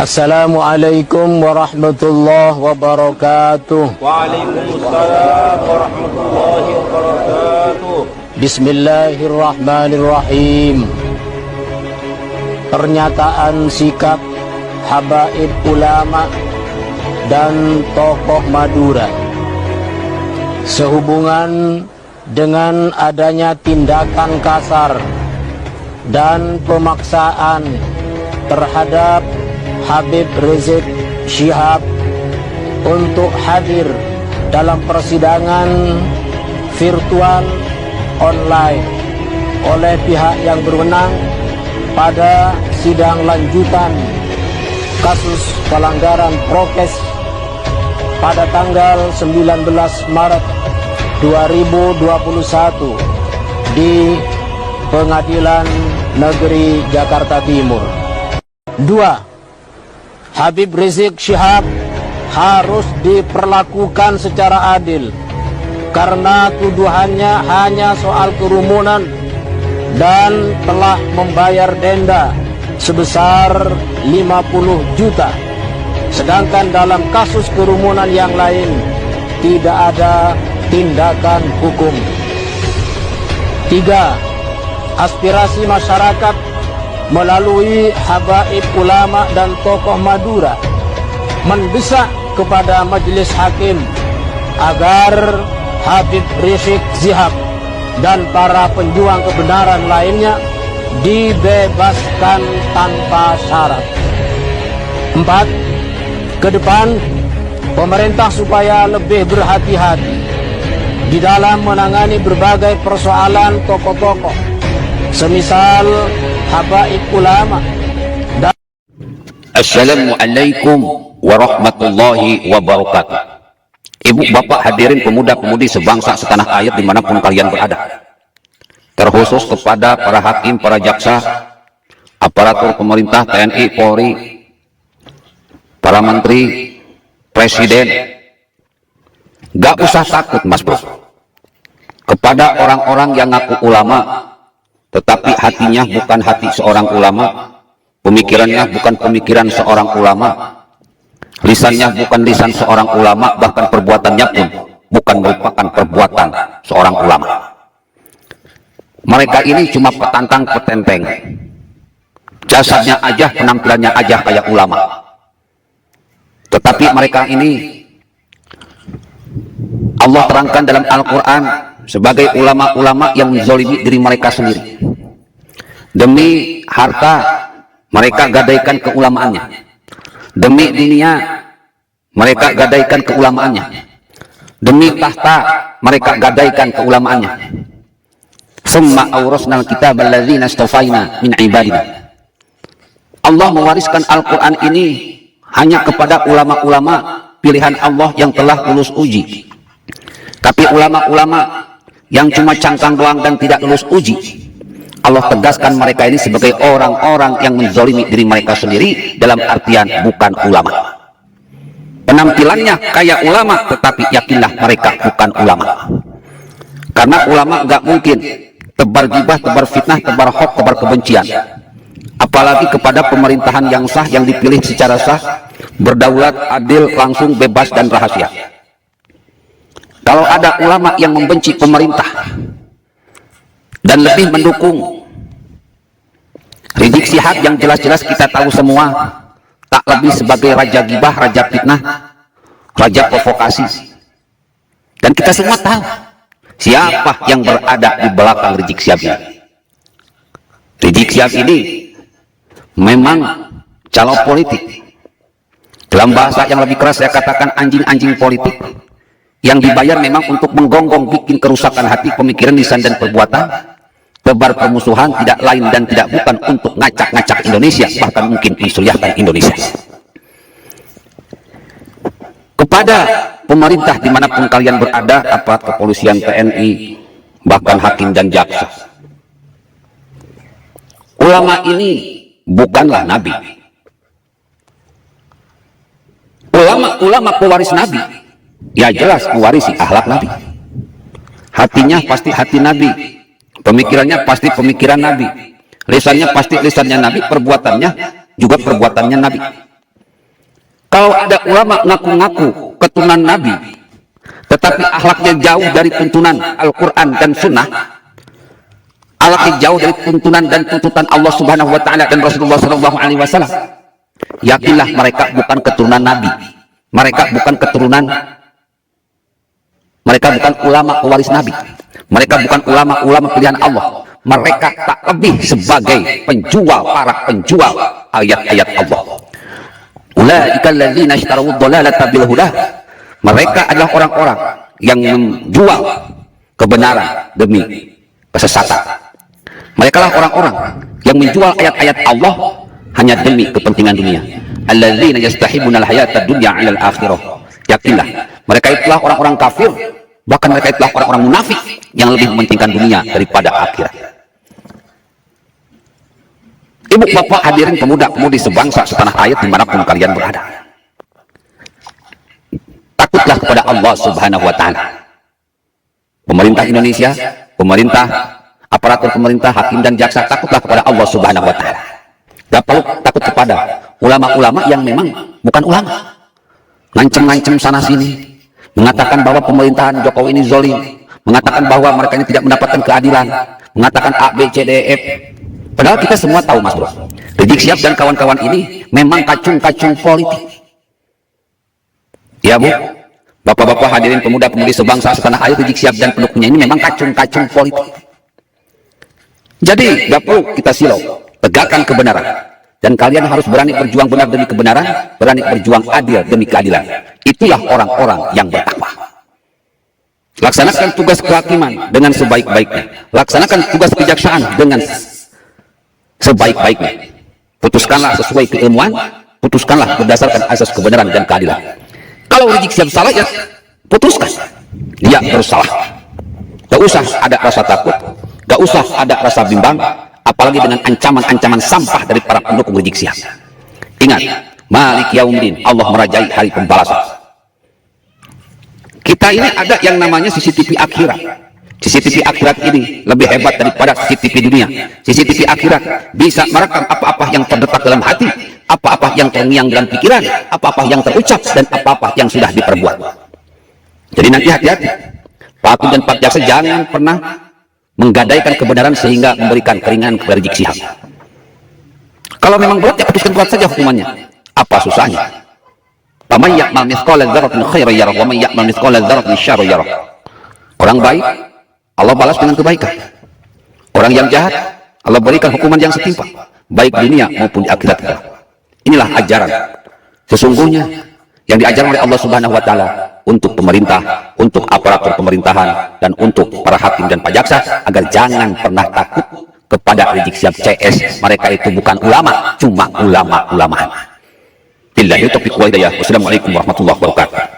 Assalamualaikum warahmatullahi wabarakatuh. Waalaikumsalam warahmatullahi wabarakatuh. Bismillahirrahmanirrahim. Pernyataan sikap habaib ulama dan tokoh Madura sehubungan dengan adanya tindakan kasar dan pemaksaan terhadap Habib Rizik Syihab untuk hadir dalam persidangan virtual online oleh pihak yang berwenang pada sidang lanjutan kasus pelanggaran prokes pada tanggal 19 Maret 2021 di Pengadilan Negeri Jakarta Timur. 2. Habib Rizik Syihab harus diperlakukan secara adil karena tuduhannya hanya soal kerumunan dan telah membayar denda sebesar 50 juta. Sedangkan dalam kasus kerumunan yang lain tidak ada tindakan hukum. 3. Aspirasi masyarakat melalui habaib ulama dan tokoh Madura mendesak kepada majelis hakim agar Habib Rizik Syihab dan para penjuang kebenaran lainnya dibebaskan tanpa syarat. 4. Ke depan pemerintah supaya lebih berhati-hati di dalam menangani berbagai persoalan tokoh-tokoh semisal habaib ulama. Assalamualaikum warahmatullahi wabarakatuh. Ibu bapak hadirin pemuda-pemudi sebangsa setanah air dimanapun kalian berada, terkhusus kepada para hakim, para jaksa, aparatur pemerintah, TNI, Polri, para menteri, presiden, gak usah takut mas bro kepada orang-orang yang ngaku ulama tetapi hatinya bukan hati seorang ulama, pemikirannya bukan pemikiran seorang ulama, lisannya bukan lisan seorang ulama, bahkan perbuatannya pun bukan merupakan perbuatan seorang ulama. Mereka ini cuma petantang petenteng, jasadnya aja, penampilannya aja kayak ulama, tetapi mereka ini Allah terangkan dalam Al-Quran sebagai ulama-ulama yang menzalimi diri mereka sendiri. Demi harta mereka gadaikan keulamaannya, demi dunia mereka gadaikan keulamaannya, demi tahta mereka gadaikan keulamaannya. Summa awrasnal kitab alladzina istafaina min ibadina. Allah mewariskan Al-Quran ini hanya kepada ulama-ulama pilihan Allah yang telah lulus uji. Tapi ulama-ulama yang cuma cangkang doang dan tidak lulus uji, Allah tegaskan mereka ini sebagai orang-orang yang menzalimi diri mereka sendiri, dalam artian bukan ulama. Penampilannya kayak ulama, tetapi yakinlah mereka bukan ulama. Karena ulama nggak mungkin tebar gibah, tebar fitnah, tebar hoax, tebar kebencian. Apalagi kepada pemerintahan yang sah, yang dipilih secara sah, berdaulat, adil, langsung, bebas, dan rahasia. Kalau ada ulama yang membenci pemerintah dan lebih mendukung Rizik Syihab yang jelas-jelas kita tahu semua tak lebih sebagai raja gibah, raja fitnah, raja provokasi, dan kita semua tahu siapa yang berada di belakang Rizik Syihab ini. Rizik Syihab ini memang calo politik, dalam bahasa yang lebih keras saya katakan anjing-anjing politik yang dibayar memang untuk menggonggong, bikin kerusakan hati, pemikiran, lisan, dan perbuatan, tebar permusuhan, tidak lain dan tidak bukan untuk ngacak-ngacak Indonesia, bahkan mungkin mensuliahkan Indonesia. Kepada pemerintah dimanapun kalian berada, aparat kepolisian, TNI, bahkan hakim dan jaksa, ulama ini bukanlah nabi. Ulama pewaris nabi, ya jelas mewarisi akhlak nabi. Hatinya pasti hati nabi, pemikirannya pasti pemikiran nabi, lisannya pasti lisannya nabi, perbuatannya juga perbuatannya nabi. Kalau ada ulama ngaku-ngaku keturunan Nabi, tetapi akhlaknya jauh dari tuntunan Al-Quran dan Sunnah, akhlaknya jauh dari tuntunan dan tuntutan Allah Subhanahu Wa Taala dan Rasulullah Sallallahu Alaihi Wasallam, yakinlah mereka bukan keturunan Nabi, mereka bukan keturunan, mereka bukan ulama pewaris Nabi, mereka bukan ulama-ulama pilihan Allah, mereka tak lebih sebagai penjual, para penjual ayat-ayat Allah. Ulaika alladzina ishtaraw ad-dhalalata bil huda. Mereka adalah orang-orang yang menjual kebenaran demi kesesatan. Mereka lah orang-orang yang menjual ayat-ayat Allah hanya demi kepentingan dunia. Alladzina yastahibuna al-hayata dunya 'ala al-akhirah. Yakinlah, mereka itulah orang-orang kafir, bahkan mereka itulah orang-orang munafik yang lebih mementingkan dunia daripada akhirat. Ibu bapak hadirin pemuda-pemudi sebangsa setanah air dimanapun kalian berada, takutlah kepada Allah Subhanahu Wa Taala. Pemerintah Indonesia, pemerintah, aparatur pemerintah, hakim dan jaksa, takutlah kepada Allah Subhanahu Wa Taala. Gak perlu takut kepada ulama-ulama yang memang bukan ulama, ngancem-ngancem sana sini, mengatakan bahwa pemerintahan Jokowi ini zolim, mengatakan bahwa mereka ini tidak mendapatkan keadilan, mengatakan A, B, C, D, E, F. Padahal kita semua tahu, Mas Bro, Rizik Syihab dan kawan-kawan ini memang kacung-kacung politik. Ya Bu, bapak-bapak hadirin pemuda-pemudi sebangsa setanah air, Rizik Syihab dan pendukungnya ini memang kacung-kacung politik. Jadi gak perlu kita silau, tegakkan kebenaran. Dan kalian harus berani berjuang benar demi kebenaran, berani berjuang adil demi keadilan. Itulah orang-orang yang bertakwa. Laksanakan tugas kehakiman dengan sebaik-baiknya. Laksanakan tugas kejaksaan dengan sebaik-baiknya. Putuskanlah sesuai keilmuan, putuskanlah berdasarkan asas kebenaran dan keadilan. Kalau Rizik Syihab salah, ya putuskan dia bersalah. Gak usah ada rasa takut, gak usah ada rasa bimbang, apalagi dengan ancaman-ancaman sampah dari para pendukung Rizik Syihab. Ingat, Malik Yaumiddin, Allah merajai hari pembalasan. Kita ini ada yang namanya CCTV akhirat. CCTV akhirat ini lebih hebat daripada CCTV dunia. CCTV akhirat bisa merekam apa-apa yang terdetak dalam hati, apa-apa yang terngiang dalam pikiran, apa-apa yang terucap, dan apa-apa yang sudah diperbuat. Jadi nanti hati-hati, Pak Hakim dan Pak Jaksa jangan pernah menggadaikan kebenaran sehingga memberikan keringanan kepada Rizik Syihab. Kalau memang berat, ya putuskan berat saja hukumannya. Apa susahnya? Faman ya'mal mithqala dzarratin khairan yarah wa man ya'mal mithqala dzarratin syarran yarah. Orang baik Allah balas dengan kebaikan. Orang yang jahat Allah berikan hukuman yang setimpal, baik dunia maupun di akhirat. Inilah ajaran sesungguhnya yang diajarkan oleh Allah Subhanahu Wa Taala untuk pemerintah, untuk aparatur pemerintahan, dan untuk para hakim dan pajaksa, agar jangan pernah takut kepada Rizik Syihab CS. Mereka itu bukan ulama, cuma ulama-ulama. Billahi taufiq wal hidayah. Wassalamualaikum warahmatullahi wabarakatuh.